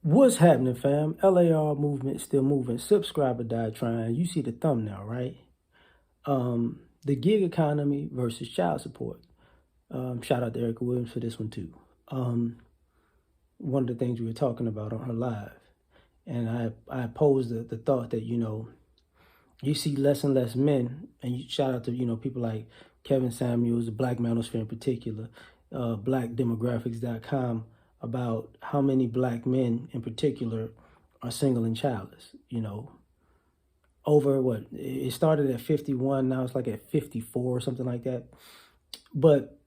What's happening, fam? L.A.R. movement still moving. Subscriber died trying. You see the thumbnail, right? The gig economy versus child support. Shout out to Erica Williams for this one too. Um, One of the things we were talking about on her live, and I posed the thought that you see less and less men, and you shout out to people like Kevin Samuels, the Black Manosphere in particular, blackdemographics.com, about how many black men in particular are single and childless. Over what it started at 51, now it's like at 54 or something like that. But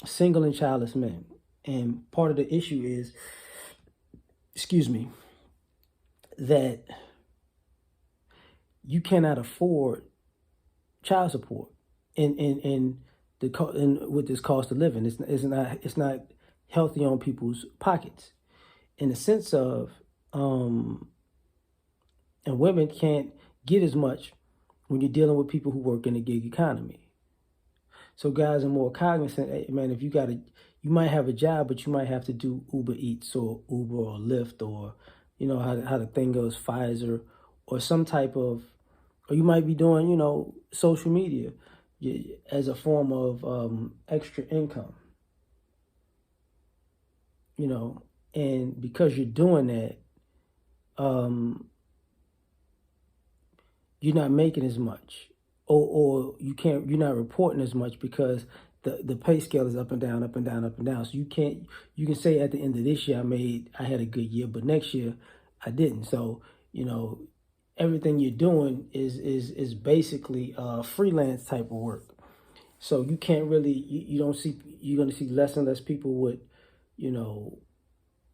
single and childless men, and part of the issue is, excuse me, that you cannot afford child support in with this cost of living. It's not healthy on people's pockets, in the sense of and women can't get as much when you're dealing with people who work in the gig economy. So guys are more cognizant. Hey, man, if you might have a job, but you might have to do Uber Eats or Uber or Lyft, or how the thing goes, Pfizer, or some type of, or you might be doing social media as a form of extra income. And because you're doing that, you're not making as much, or you're not reporting as much, because the pay scale is up and down, up and down, up and down. So you can say at the end of this year I had a good year, but next year I didn't. So everything you're doing is basically freelance type of work. So you can't really, you're going to see less and less people with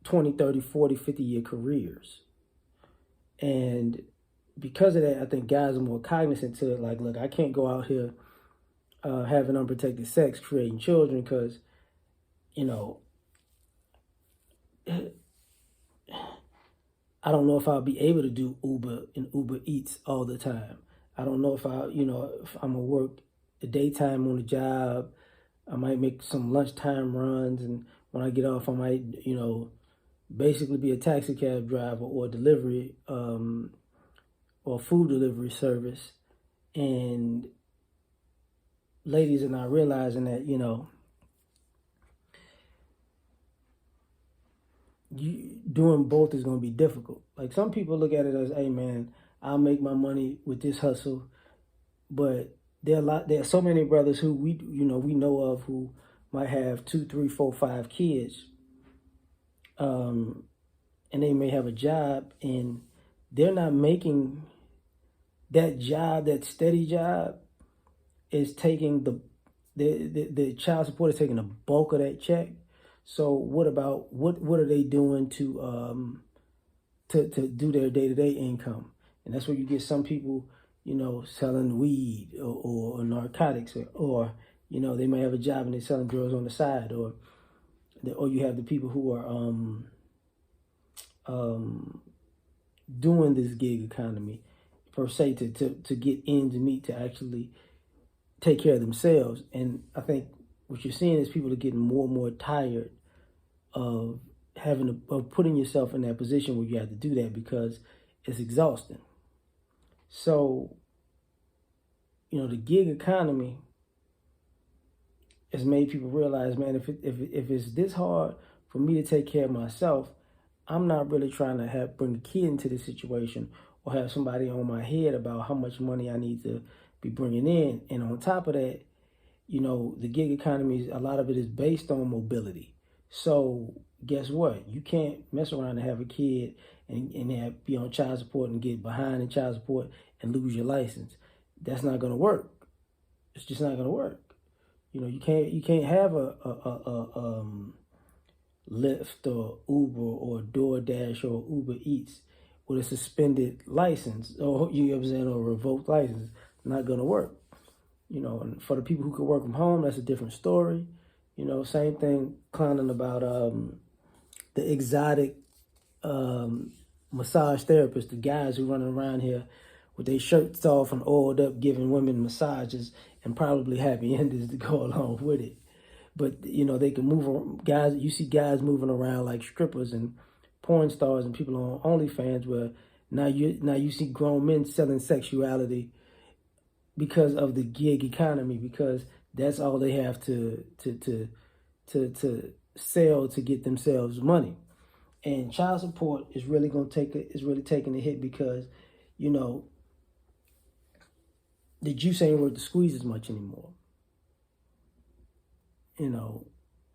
20, 30, 40, 50-year careers. And because of that, I think guys are more cognizant to it. Like, look, I can't go out here having unprotected sex, creating children, because, I don't know if I'll be able to do Uber and Uber Eats all the time. I don't know if if I'm gonna work the daytime on the job. I might make some lunchtime runs, and when I get off, I might, basically be a taxi cab driver or delivery, or food delivery service. And ladies are not realizing that, you doing both is going to be difficult. Like, some people look at it as, hey man, I'll make my money with this hustle. But there are so many brothers who we know of, who might have 2, 3, 4, 5 kids, and they may have a job, and they're not making that job, that steady job is taking the child support is taking the bulk of that check. So what are they doing to do their day-to-day income? And that's where you get some people, selling weed or narcotics, or they may have a job and they're selling drugs on the side, or you have the people who are doing this gig economy per se to get ends meet, to actually take care of themselves. And I think what you're seeing is people are getting more and more tired of putting yourself in that position where you have to do that, because it's exhausting. So, the gig economy has made people realize, man, if it's this hard for me to take care of myself, I'm not really trying to bring a kid into this situation, or have somebody on my head about how much money I need to be bringing in. And on top of that, the gig economy, a lot of it is based on mobility. So guess what? You can't mess around and have a kid and be on child support and get behind in child support and lose your license. That's not going to work. It's just not going to work. You can't have a Lyft or Uber or DoorDash or Uber Eats with a suspended license, or or a revoked license. Not going to work. And for the people who can work from home, that's a different story. Same thing clowning about the exotic massage therapists, the guys who running around here with their shirts off and oiled up, giving women massages, and probably happy endings to go along with it. But they can move guys. You see guys moving around like strippers and porn stars and people on OnlyFans where now you see grown men selling sexuality because of the gig economy, because that's all they have to sell to get themselves money. And child support is really really taking a hit because, you know, the juice ain't worth the squeeze as much anymore. You know,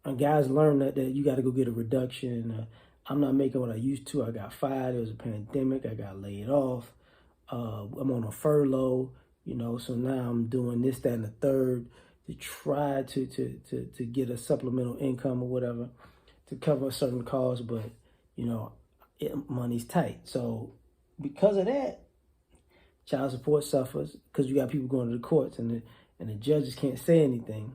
and guys learn that you got to go get a reduction. I'm not making what I used to. I got fired. There was a pandemic. I got laid off. I'm on a furlough. You know, so now I'm doing this, that, and the third to try to get a supplemental income or whatever to cover a certain cost. But you know, money's tight. So because of that, child support suffers because you got people going to the courts and the judges can't say anything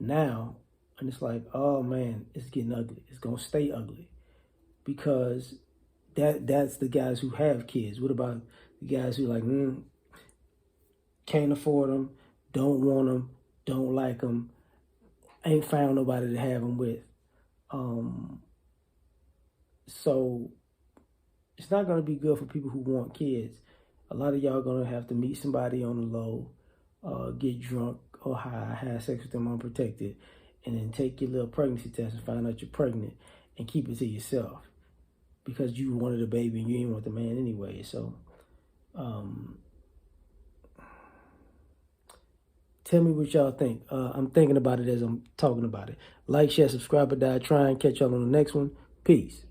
now. And it's like, oh man, it's getting ugly. It's gonna stay ugly because that's the guys who have kids. What about the guys who like can't afford them, don't want them, don't like them, ain't found nobody to have them with? So it's not gonna be good for people who want kids. A lot of y'all gonna have to meet somebody on the low, get drunk or high, have sex with them unprotected, and then take your little pregnancy test and find out you're pregnant and keep it to yourself because you wanted a baby and you didn't want the man anyway. So tell me what y'all think. I'm thinking about it as I'm talking about it. Like, share, subscribe, or die. Try and catch y'all on the next one. Peace.